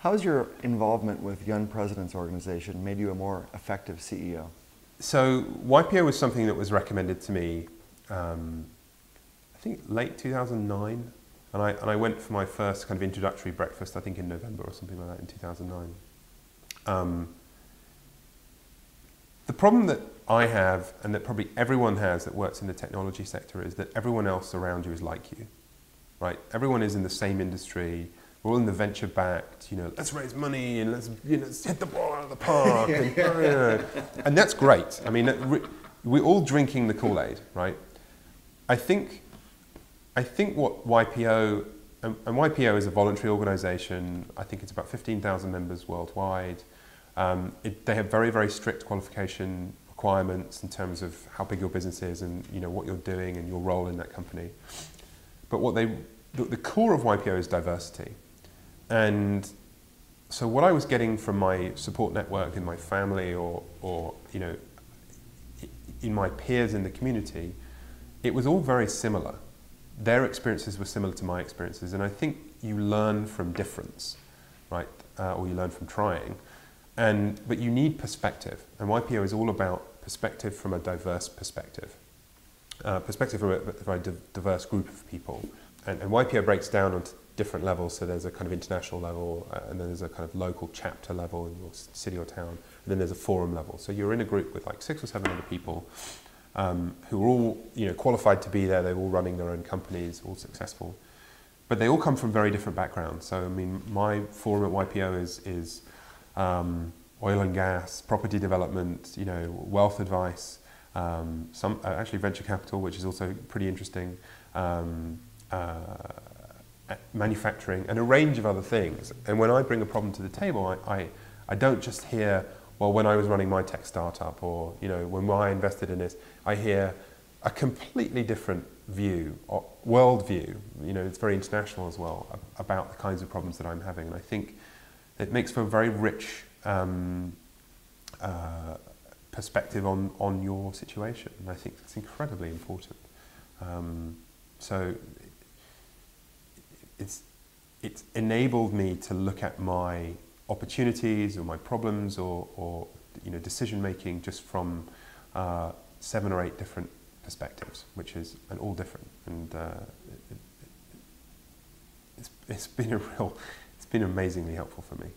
How has your involvement with Young Presidents Organization made you a more effective CEO? So YPO was something that was recommended to me, I think late 2009, and I went for my first kind of introductory breakfast, I think in November or something like that in 2009. The problem that I have, and that probably everyone has that works in the technology sector, is that everyone else around you is like you, right? Everyone is in the same industry. We're all in the venture-backed, let's raise money and let's hit the ball out of the park. And that's great. I mean, we're all drinking the Kool-Aid, right? I think what YPO, and YPO is a voluntary organization. I think it's about 15,000 members worldwide. They have very, very strict qualification requirements in terms of how big your business is and what you're doing and your role in that company. But the core of YPO is diversity. And so what I was getting from my support network in my family or in my peers in the community, it was all very similar. Their experiences were similar to my experiences, and I think you learn from difference, right? Or you learn from trying. But you need perspective, and YPO is all about perspective from a diverse perspective. Perspective from a diverse group of people. And YPO breaks down onto different levels, so there's a kind of international level, and then there's a kind of local chapter level in your city or town, and then there's a forum level. So you're in a group with like 6 or 7 other people who are all qualified to be there. They're all running their own companies, all successful, but they all come from very different backgrounds. So I mean, my forum at YPO is oil and gas, property development, wealth advice, some actually venture capital, which is also pretty interesting. Manufacturing and a range of other things. And when I bring a problem to the table, I don't just hear, well, when I was running my tech startup, or when I invested in this, I hear a completely different view, or world view. It's very international as well, about the kinds of problems that I'm having. And I think it makes for a very rich perspective on your situation. And I think it's incredibly important. So it's enabled me to look at my opportunities or my problems or decision making just from 7 or 8 different perspectives, which is all different, and it's been amazingly helpful for me.